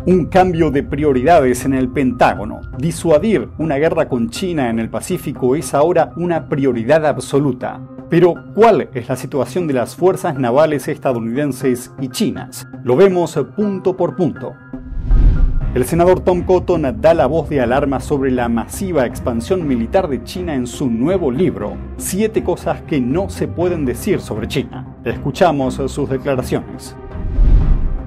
Un cambio de prioridades en el Pentágono. Disuadir una guerra con China en el Pacífico es ahora una prioridad absoluta. Pero, ¿cuál es la situación de las fuerzas navales estadounidenses y chinas? Lo vemos punto por punto. El senador Tom Cotton da la voz de alarma sobre la masiva expansión militar de China en su nuevo libro, 7 cosas que no se pueden decir sobre China. Escuchamos sus declaraciones.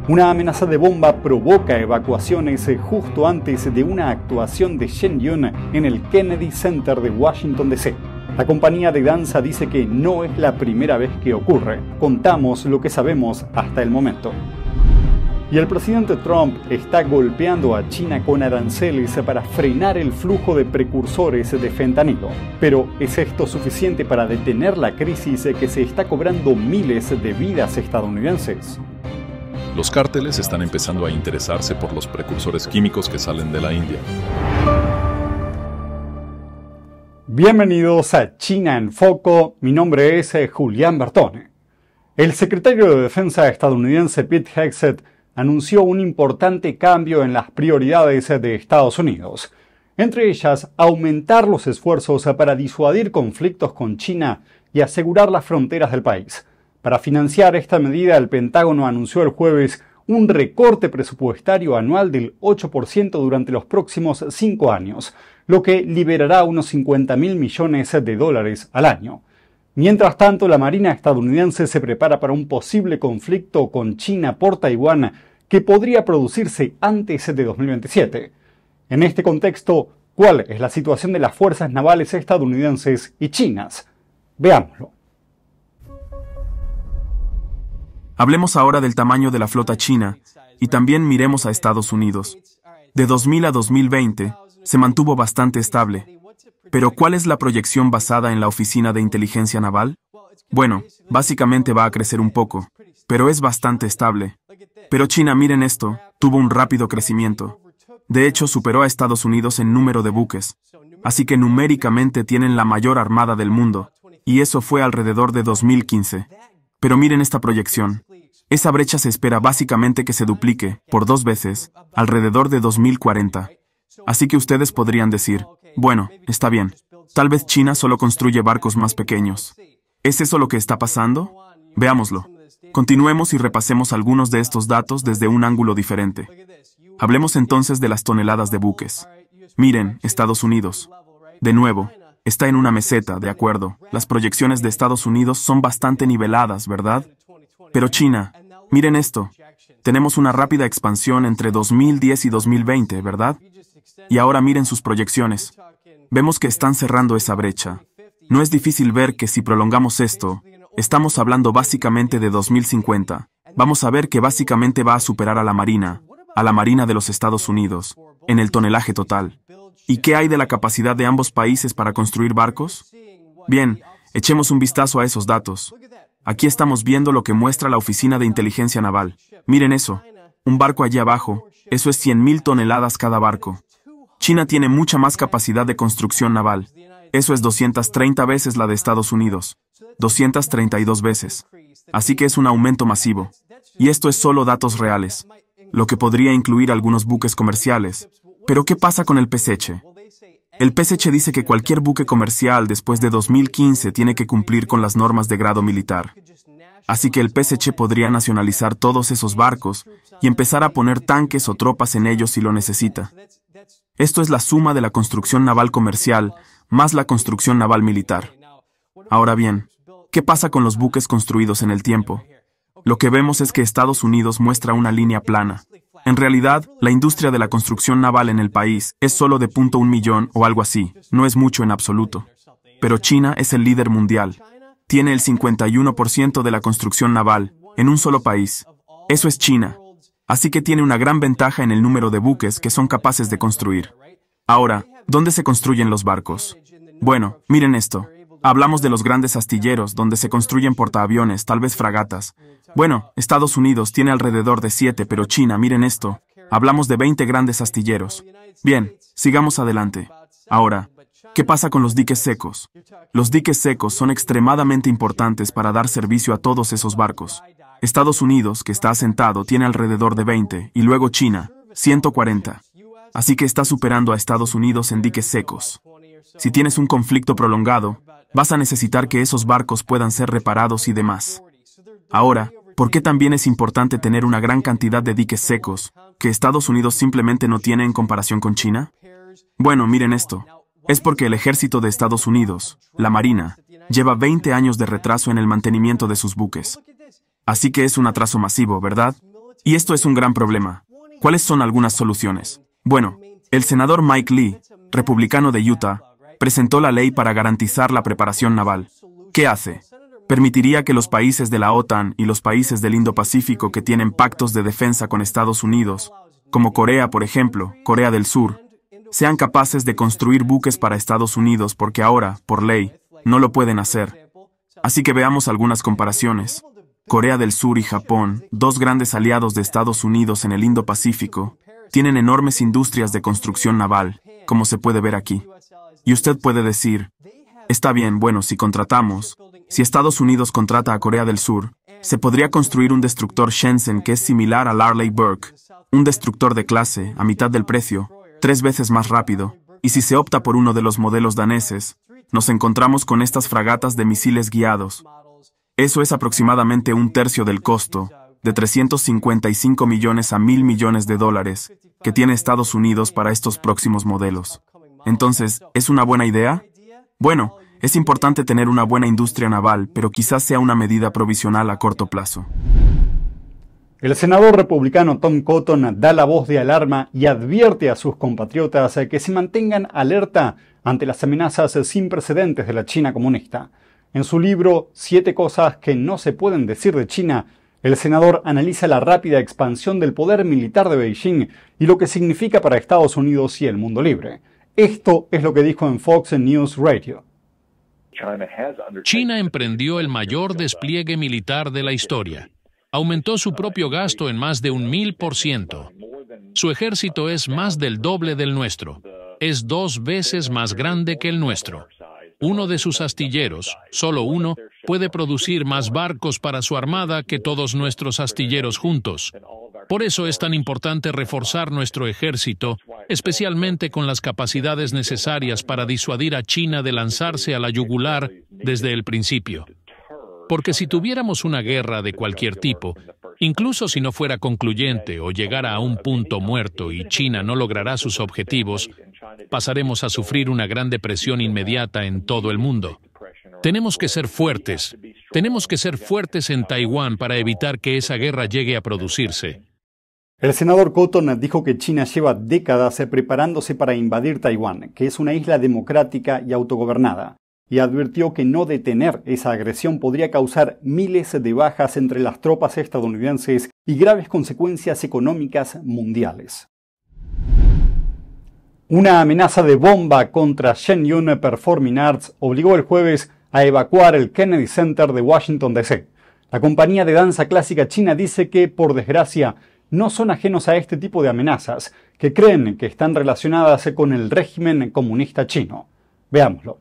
Una amenaza de bomba provoca evacuaciones justo antes de una actuación de Shen Yun en el Kennedy Center de Washington, D.C. La compañía de danza dice que no es la primera vez que ocurre. Contamos lo que sabemos hasta el momento. Y el presidente Trump está golpeando a China con aranceles para frenar el flujo de precursores de fentanilo. Pero, ¿es esto suficiente para detener la crisis que se está cobrando miles de vidas estadounidenses? Los cárteles están empezando a interesarse por los precursores químicos que salen de la India. Bienvenidos a China en Foco, mi nombre es Julián Bertone. El secretario de Defensa estadounidense Pete Hegseth anunció un importante cambio en las prioridades de Estados Unidos. Entre ellas, aumentar los esfuerzos para disuadir conflictos con China y asegurar las fronteras del país. Para financiar esta medida, el Pentágono anunció el jueves un recorte presupuestario anual del 8% durante los próximos 5 años, lo que liberará unos $50.000 millones al año. Mientras tanto, la Marina estadounidense se prepara para un posible conflicto con China por Taiwán que podría producirse antes de 2027. En este contexto, ¿cuál es la situación de las fuerzas navales estadounidenses y chinas? Veámoslo. Hablemos ahora del tamaño de la flota china y también miremos a Estados Unidos. De 2000 a 2020 se mantuvo bastante estable. Pero ¿cuál es la proyección basada en la Oficina de Inteligencia Naval? Bueno, básicamente va a crecer un poco, pero es bastante estable. Pero China, miren esto, tuvo un rápido crecimiento. De hecho, superó a Estados Unidos en número de buques. Así que numéricamente tienen la mayor armada del mundo, y eso fue alrededor de 2015. Pero miren esta proyección. Esa brecha se espera básicamente que se duplique, por 2 veces, alrededor de 2040. Así que ustedes podrían decir, bueno, está bien, tal vez China solo construye barcos más pequeños. ¿Es eso lo que está pasando? Veámoslo. Continuemos y repasemos algunos de estos datos desde un ángulo diferente. Hablemos entonces de las toneladas de buques. Miren, Estados Unidos. De nuevo, está en una meseta, de acuerdo. Las proyecciones de Estados Unidos son bastante niveladas, ¿verdad? Pero China, miren esto. Tenemos una rápida expansión entre 2010 y 2020, ¿verdad? Y ahora miren sus proyecciones. Vemos que están cerrando esa brecha. No es difícil ver que si prolongamos esto, estamos hablando básicamente de 2050. Vamos a ver que básicamente va a superar a la Marina de los Estados Unidos, en el tonelaje total. ¿Y qué hay de la capacidad de ambos países para construir barcos? Bien, echemos un vistazo a esos datos. Aquí estamos viendo lo que muestra la Oficina de Inteligencia Naval. Miren eso. Un barco allí abajo. Eso es 100.000 toneladas cada barco. China tiene mucha más capacidad de construcción naval. Eso es 230 veces la de Estados Unidos. 232 veces. Así que es un aumento masivo. Y esto es solo datos reales, lo que podría incluir algunos buques comerciales. Pero ¿qué pasa con el PSH? El PSH dice que cualquier buque comercial después de 2015 tiene que cumplir con las normas de grado militar. Así que el PSH podría nacionalizar todos esos barcos y empezar a poner tanques o tropas en ellos si lo necesita. Esto es la suma de la construcción naval comercial más la construcción naval militar. Ahora bien, ¿qué pasa con los buques construidos en el tiempo? Lo que vemos es que Estados Unidos muestra una línea plana. En realidad, la industria de la construcción naval en el país es solo de 0.1 millón o algo así, no es mucho en absoluto. Pero China es el líder mundial. Tiene el 51% de la construcción naval, en un solo país. Eso es China. Así que tiene una gran ventaja en el número de buques que son capaces de construir. Ahora, ¿dónde se construyen los barcos? Bueno, miren esto. Hablamos de los grandes astilleros, donde se construyen portaaviones, tal vez fragatas. Bueno, Estados Unidos tiene alrededor de 7, pero China, miren esto. Hablamos de 20 grandes astilleros. Bien, sigamos adelante. Ahora, ¿qué pasa con los diques secos? Los diques secos son extremadamente importantes para dar servicio a todos esos barcos. Estados Unidos, que está asentado, tiene alrededor de 20, y luego China, 140. Así que está superando a Estados Unidos en diques secos. Si tienes un conflicto prolongado, vas a necesitar que esos barcos puedan ser reparados y demás. Ahora, ¿por qué también es importante tener una gran cantidad de diques secos que Estados Unidos simplemente no tiene en comparación con China? Bueno, miren esto. Es porque el ejército de Estados Unidos, la Marina, lleva 20 años de retraso en el mantenimiento de sus buques. Así que es un atraso masivo, ¿verdad? Y esto es un gran problema. ¿Cuáles son algunas soluciones? Bueno, el senador Mike Lee, republicano de Utah, presentó la ley para garantizar la preparación naval. ¿Qué hace? Permitiría que los países de la OTAN y los países del Indo-Pacífico que tienen pactos de defensa con Estados Unidos, como Corea, por ejemplo, Corea del Sur, sean capaces de construir buques para Estados Unidos porque ahora, por ley, no lo pueden hacer. Así que veamos algunas comparaciones. Corea del Sur y Japón, dos grandes aliados de Estados Unidos en el Indo-Pacífico, tienen enormes industrias de construcción naval, como se puede ver aquí. Y usted puede decir, está bien, bueno, si Estados Unidos contrata a Corea del Sur, se podría construir un destructor Shenzhen que es similar al Arleigh Burke, un destructor de clase, a mitad del precio, 3 veces más rápido, y si se opta por uno de los modelos daneses, nos encontramos con estas fragatas de misiles guiados. Eso es aproximadamente un tercio del costo, de 355 millones a 1.000 millones de dólares, que tiene Estados Unidos para estos próximos modelos. Entonces, ¿es una buena idea? Bueno, es importante tener una buena industria naval, pero quizás sea una medida provisional a corto plazo. El senador republicano Tom Cotton da la voz de alarma y advierte a sus compatriotas que se mantengan alerta ante las amenazas sin precedentes de la China comunista. En su libro 7 cosas que no se pueden decir de China, el senador analiza la rápida expansión del poder militar de Beijing y lo que significa para Estados Unidos y el mundo libre. Esto es lo que dijo en Fox News Radio. China emprendió el mayor despliegue militar de la historia. Aumentó su propio gasto en más de 1000%. Su ejército es más del doble del nuestro. Es 2 veces más grande que el nuestro. Uno de sus astilleros, solo uno, puede producir más barcos para su armada que todos nuestros astilleros juntos. Por eso es tan importante reforzar nuestro ejército, especialmente con las capacidades necesarias para disuadir a China de lanzarse a la yugular desde el principio. Porque si tuviéramos una guerra de cualquier tipo, incluso si no fuera concluyente o llegara a un punto muerto y China no logrará sus objetivos, pasaremos a sufrir una gran depresión inmediata en todo el mundo. Tenemos que ser fuertes. Tenemos que ser fuertes en Taiwán para evitar que esa guerra llegue a producirse. El senador Cotton dijo que China lleva décadas preparándose para invadir Taiwán, que es una isla democrática y autogobernada, y advirtió que no detener esa agresión podría causar miles de bajas entre las tropas estadounidenses y graves consecuencias económicas mundiales. Una amenaza de bomba contra Shenyun Performing Arts obligó el jueves a evacuar el Kennedy Center de Washington, D.C. La compañía de danza clásica china dice que, por desgracia, no son ajenos a este tipo de amenazas, que creen que están relacionadas con el régimen comunista chino. Veámoslo.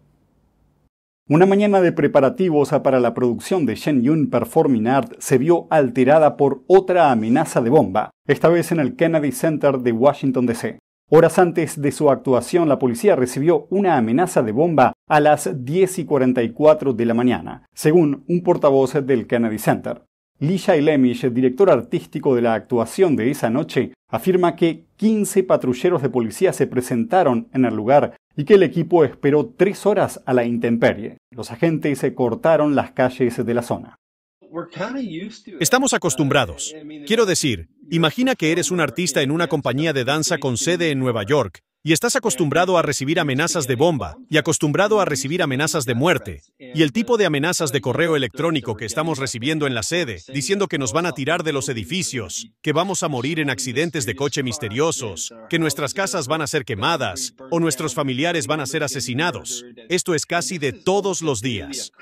Una mañana de preparativos para la producción de Shenyun Performing Arts se vio alterada por otra amenaza de bomba, esta vez en el Kennedy Center de Washington, D.C. Horas antes de su actuación, la policía recibió una amenaza de bomba a las 10:44 de la mañana, según un portavoz del Kennedy Center. Lee Shailemish, director artístico de la actuación de esa noche, afirma que 15 patrulleros de policía se presentaron en el lugar y que el equipo esperó 3 horas a la intemperie. Los agentes se cortaron las calles de la zona. Estamos acostumbrados. Quiero decir, imagina que eres un artista en una compañía de danza con sede en Nueva York y estás acostumbrado a recibir amenazas de bomba y acostumbrado a recibir amenazas de muerte. Y el tipo de amenazas de correo electrónico que estamos recibiendo en la sede, diciendo que nos van a tirar de los edificios, que vamos a morir en accidentes de coche misteriosos, que nuestras casas van a ser quemadas o nuestros familiares van a ser asesinados. Esto es casi de todos los días.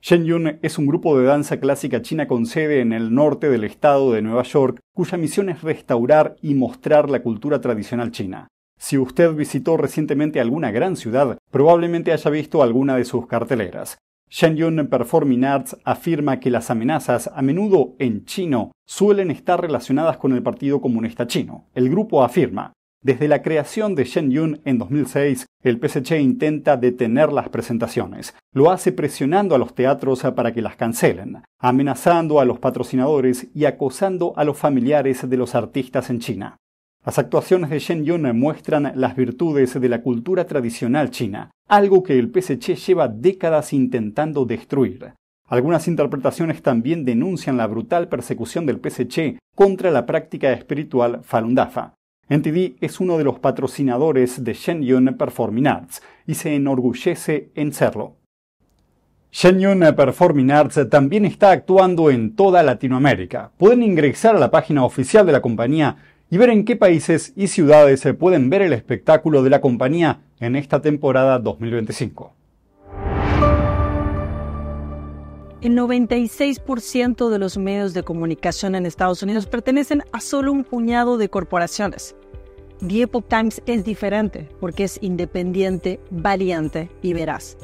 Shenyun es un grupo de danza clásica china con sede en el norte del estado de Nueva York, cuya misión es restaurar y mostrar la cultura tradicional china. Si usted visitó recientemente alguna gran ciudad, probablemente haya visto alguna de sus carteleras. Shenyun Performing Arts afirma que las amenazas, a menudo en chino, suelen estar relacionadas con el Partido Comunista Chino. El grupo afirma: desde la creación de Shenyun en 2006, el PSC intenta detener las presentaciones. Lo hace presionando a los teatros para que las cancelen, amenazando a los patrocinadores y acosando a los familiares de los artistas en China. Las actuaciones de Shenyun muestran las virtudes de la cultura tradicional china, algo que el PSC lleva décadas intentando destruir. Algunas interpretaciones también denuncian la brutal persecución del PSC contra la práctica espiritual Falun Dafa. NTD es uno de los patrocinadores de Shenyun Performing Arts y se enorgullece en serlo. Shenyun Performing Arts también está actuando en toda Latinoamérica. Pueden ingresar a la página oficial de la compañía y ver en qué países y ciudades se pueden ver el espectáculo de la compañía en esta temporada 2025. El 96% de los medios de comunicación en Estados Unidos pertenecen a solo un puñado de corporaciones. The Epoch Times es diferente porque es independiente, valiente y veraz.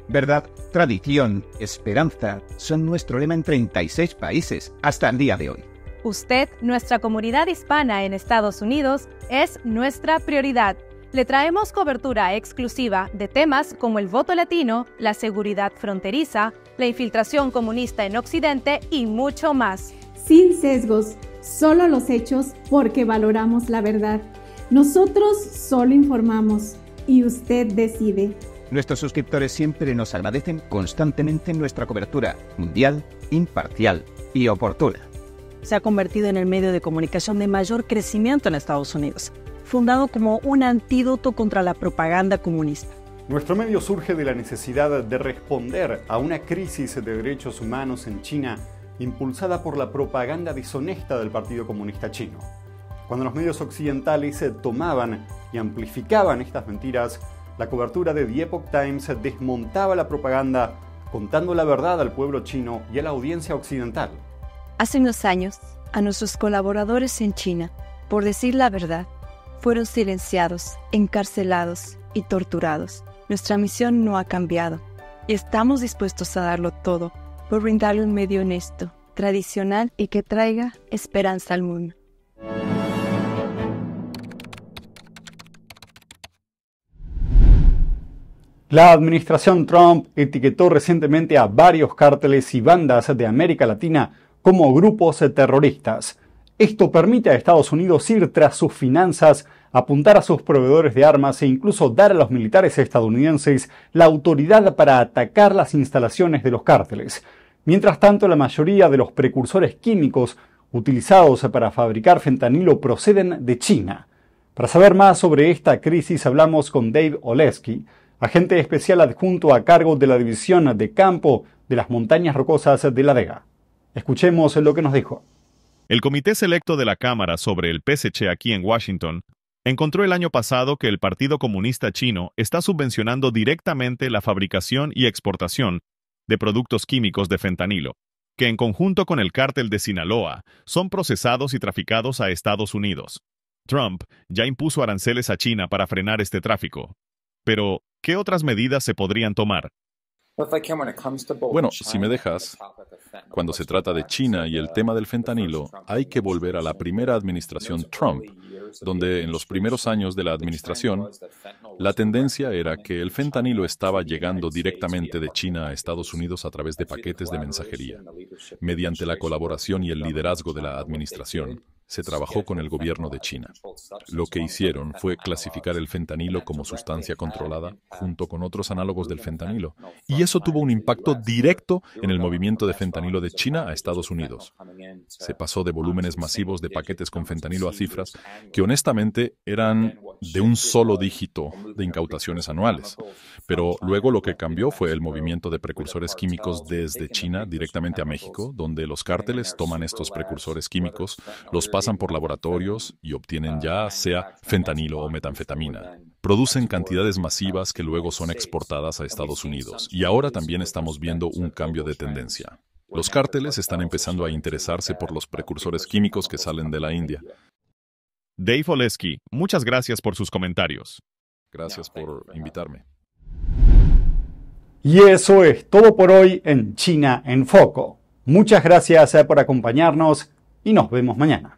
Verdad, tradición, esperanza son nuestro lema en 36 países hasta el día de hoy. Usted, nuestra comunidad hispana en Estados Unidos, es nuestra prioridad. Le traemos cobertura exclusiva de temas como el voto latino, la seguridad fronteriza, la infiltración comunista en Occidente y mucho más. Sin sesgos, solo los hechos porque valoramos la verdad. Nosotros solo informamos y usted decide. Nuestros suscriptores siempre nos agradecen constantemente nuestra cobertura mundial, imparcial y oportuna. Se ha convertido en el medio de comunicación de mayor crecimiento en Estados Unidos, fundado como un antídoto contra la propaganda comunista. Nuestro medio surge de la necesidad de responder a una crisis de derechos humanos en China impulsada por la propaganda deshonesta del Partido Comunista Chino. Cuando los medios occidentales tomaban y amplificaban estas mentiras, la cobertura de The Epoch Times desmontaba la propaganda, contando la verdad al pueblo chino y a la audiencia occidental. Hace unos años, a nuestros colaboradores en China, por decir la verdad, fueron silenciados, encarcelados y torturados. Nuestra misión no ha cambiado y estamos dispuestos a darlo todo por brindarle un medio honesto, tradicional y que traiga esperanza al mundo. La administración Trump etiquetó recientemente a varios cárteles y bandas de América Latina como grupos terroristas. Esto permite a Estados Unidos ir tras sus finanzas, apuntar a sus proveedores de armas e incluso dar a los militares estadounidenses la autoridad para atacar las instalaciones de los cárteles. Mientras tanto, la mayoría de los precursores químicos utilizados para fabricar fentanilo proceden de China. Para saber más sobre esta crisis hablamos con Dave Oleski, agente especial adjunto a cargo de la División de Campo de las Montañas Rocosas de La Vega. Escuchemos lo que nos dijo. El Comité Selecto de la Cámara sobre el PSC aquí en Washington encontró el año pasado que el Partido Comunista Chino está subvencionando directamente la fabricación y exportación de productos químicos de fentanilo, que en conjunto con el cártel de Sinaloa son procesados y traficados a Estados Unidos. Trump ya impuso aranceles a China para frenar este tráfico. Pero, ¿qué otras medidas se podrían tomar? Bueno, si me dejas, cuando se trata de China y el tema del fentanilo, hay que volver a la primera administración Trump, donde en los primeros años de la administración, la tendencia era que el fentanilo estaba llegando directamente de China a Estados Unidos a través de paquetes de mensajería. Mediante la colaboración y el liderazgo de la administración, se trabajó con el gobierno de China. Lo que hicieron fue clasificar el fentanilo como sustancia controlada junto con otros análogos del fentanilo. Y eso tuvo un impacto directo en el movimiento de fentanilo de China a Estados Unidos. Se pasó de volúmenes masivos de paquetes con fentanilo a cifras que honestamente eran de un solo dígito de incautaciones anuales. Pero luego lo que cambió fue el movimiento de precursores químicos desde China directamente a México, donde los cárteles toman estos precursores químicos, los pasan por laboratorios y obtienen ya sea fentanilo o metanfetamina. Producen cantidades masivas que luego son exportadas a Estados Unidos. Y ahora también estamos viendo un cambio de tendencia. Los cárteles están empezando a interesarse por los precursores químicos que salen de la India. Dave Oleski, muchas gracias por sus comentarios. Gracias por invitarme. Y eso es todo por hoy en China en Foco. Muchas gracias por acompañarnos y nos vemos mañana.